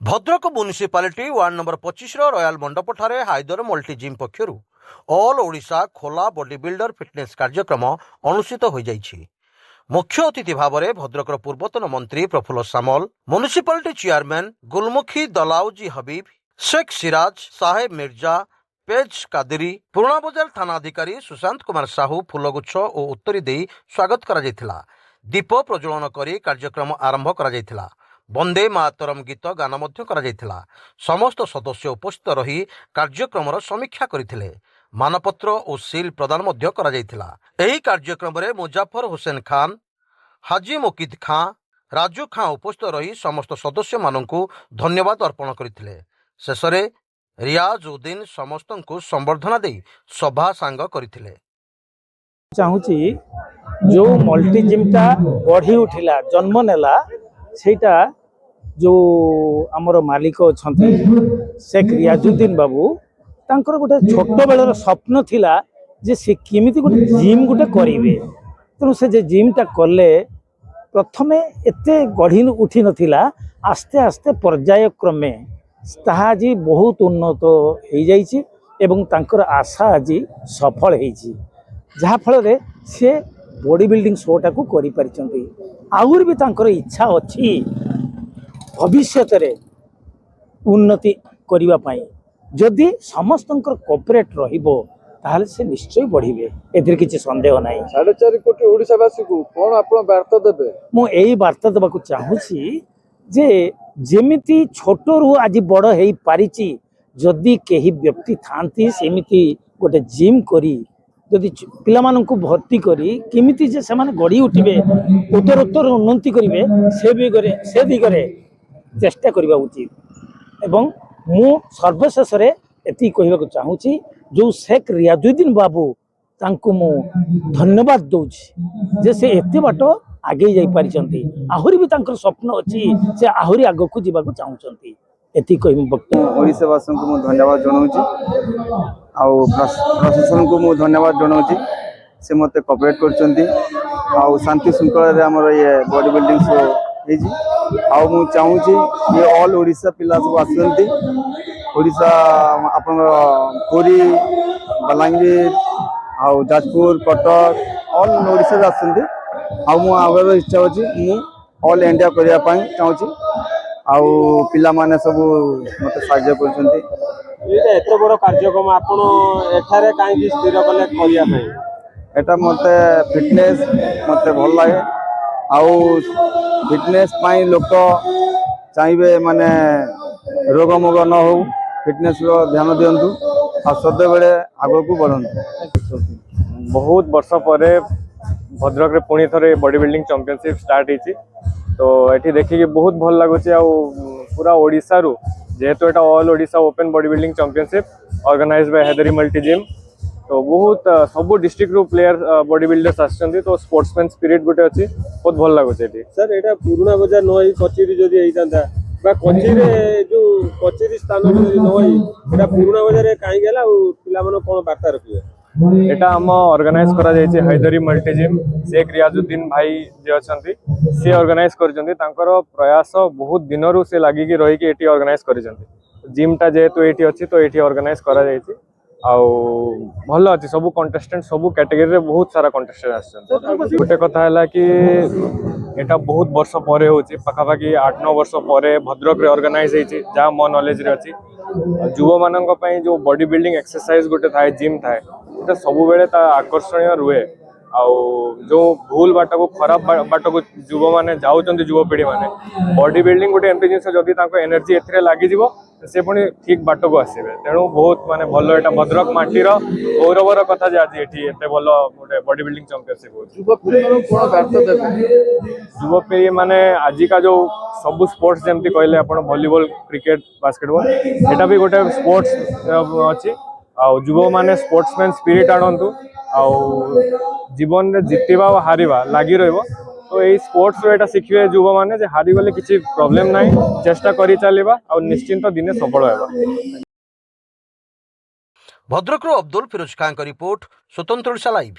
Bhadrak municipality ward number 25 royal Mandap ठारे Hyder multi gym पक्षरु all Odisha खोला बॉडी बिल्डर फिटनेस कार्यक्रम अनुष्ठित हो जाइछि। मुख्य अतिथि भाव में भद्रकर पूर्वतन मंत्री प्रफुल्ल सामल, म्युनिसिपालिटी चेयरमैन गुलमुखी दलाउजी हबीब, शेख सिराज, साहेब मिर्जा, पेज कादिरी, पुराणा बजार थानाधिकारी सुशांत कुमार साहू फूलगुच्छ और उत्तरी दे स्वागत करा। दीप प्रज्वलन करी कार्यक्रम आरंभ करा। वंदे मातरम गीत गान करा। समस्त सदस्य उपस्थित रही कार्यक्रम समीक्षा करथिले। मानपत्र और सील प्रदान करा। एही कार्यक्रम में मुजाफर हुसैन खान, हाजी मुकिद खां, राजू खां उपस्थित रही समस्त सदस्य माननकु धन्यवाद अर्पण करथिले। शेष में रियाज उद्दीन समस्त को संबर्धना दे सभा सांग करथिले। चाहूची जो मल्टी जिमटा बढ़ी उठिला जन्म नेला सेटा जो आमर मालिक अच्छा शेख रियाजुद्दीन बाबू तांकर गोटे छोट बेलर स्वप्न थिला जे से केमिति गोटे जिम गोटे करेंगे। तेणु से जे जिमटा कले प्रथमे एते गढ़ी उठी नथिला, आस्ते आस्ते पर्यायक्रमे ताहा आज बहुत उन्नत हो जाइछि एवं तांकर आशा आज सफल होइछि, जहा फल रे से बॉडी बिल्डिंग शोटा को करि परिचंती। आउर भी तांकर इच्छा अछि भविष्य रे उन्नति करिवा पाई। जदि समस्तंकर कोऑपरेट रहिबो ताहले से निश्चय बढ़िबे, एथिर किछि संदेह नाही। 4.5 कोटी ओडिसावासी को कोन आपण वार्ता देबे? मो एही वार्ता देबाकू चाहूछि जे जेमिति छोटरू आज बड़ हेई पारिछि, जदि केही व्यक्ति थांती सेमिति गोटे जिम करी जदि पिलामानंकु भर्ती करी केमिति जे सेमाने गढ़ी उठिबे, उत्तरोत्तर उन्नति करिवे, से दिगरे चेष्टा करबा उचित। एवं मु सर्वशेष रे एति कहबाकू चाहूछि जो शेख रियाजुद्दीन बाबू तांकु मु धन्यवाद दउछि जे से एते बाट आगे जाई पारिचंती। आहुरी भी तांकर स्वप्न अछि से आहुरी आगकू जीवाकू चाहूचंती। एति कहबी वक्तव्य ओडिसावासी को मु धन्यवाद जनाउछि आउ प्रशासन को मु धन्यवाद जनाउछि से मते कोऑपरेट करचंती आउ शांति शृंखला रे हमर ये बॉडी बिल्डिंग शो हेजी। आउ मु चाहूछि ये ऑल ओडिसा पिला सब आसंती। ओडिसा अपन पुरी, बलांगीर आउ जाजपुर, कटक ऑल ओडिसा आसंती। आउ मु आगर इच्छा अछि मु ऑल इंडिया करिया पाई चाहूछि आउ पिला माने सब मते साहाय्य करछंती। ये एत बड़ कार्यक्रम आपण एठारे काई स्थिर कले करिया पाई? एटा मते फिटनेस मते भल लागे आउ फिटनेस पाई लोक चाहिए माने रोग मोग न हो, फिटनेस रो ध्यान दियंतु आ सदा बेले आगो को बढ़ंतु। बहुत वर्ष परे भद्रक रे पुणी थरे बॉडी बिल्डिंग चैंपियनशिप स्टार्ट होती, तो ये देखिए बहुत भल लगुच। पूरा ओडिशा रु जेहेतु एटा all Odisha open body building championship organised by Haidari multi gym, तो बहुत सब डिस्ट्रिक्ट रु प्लेयर बॉडी बिल्डर्स आछंती, तो स्पोर्ट्समैन स्पिरिट गोटे अछि, बहुत भल लागुच। एटी सर एटा पुराना बाजार नई कचेरी जदी होइतांता बा कचेरी जो कचेरी स्थान जदी नई एटा पुराना बाजार रे काई गेला और पिला माने कोन वार्ता रखिए? एटा हम ऑर्गेनाइज करा जायछि हैदरी मल्टी जिम शेख रियाजुद्दीन भाई जे अछंती से ऑर्गेनाइज करछंती। तांकर प्रयास बहुत दिनरु से लागि कि रही कि एटी ऑर्गेनाइज करिसंती। जिमटा जेहेतु एटी अछि तो एटी ऑर्गेनाइज करा जायछि आउ भल अच्छी सब कंटेस्टेंट सब कैटेगरी रे बहुत सारा कंटेस्टेंट आछन। गोटे कथा है कि एटा बहुत वर्ष परे होची, पाखापाखि 8-9 वर्ष परे भद्रक रे ऑर्गेनाइज होईची, जहाँ मो नॉलेज रे अछि। युवा मानक पई जो बॉडी बिल्डिंग एक्सरसाइज गोटे थाए, जिम थाए, एटा सब बेले ता आकर्षणीय रुहे। आउ जो भूल बाट को खराब बाट को युवा माने जाउचंती, युवपीढ़ी माने बॉडी बिल्डिंग गोटे एमती जिनस जदि तांको एनर्जी एथिरे लागि जिवो से पुणी ठीक बाट को आसबे। तेणु बहुत माने भलो एटा भद्रक माटीर गौरवर कथा जे आज एठी एते भलो गोटे बॉडी बिल्डिंग चैंपियनशिप होची। युवपीढ़ी माने आजिका जो सब स्पोर्ट्स जेमती कहले आपण वॉलीबॉल, क्रिकेट, बास्केटबॉल, एटा भी गोटे स्पोर्ट्स अछि। आउ युवा माने स्पोर्ट्समैन स्पिरिट आनंतु आउ जीवन रे जितिबा और हारिबा लागि रहइबो। तो यही स्पोर्ट्स रो एटा शिखिबे युवा माने जे हारि गले किछि प्रॉब्लम नाही, चेष्टा करि चलिबा और निश्चिंत दिने सफल होबा। भद्रक रो अब्दुल फिरोज खान का रिपोर्ट, स्वतंत्र ओडिशा लाइव।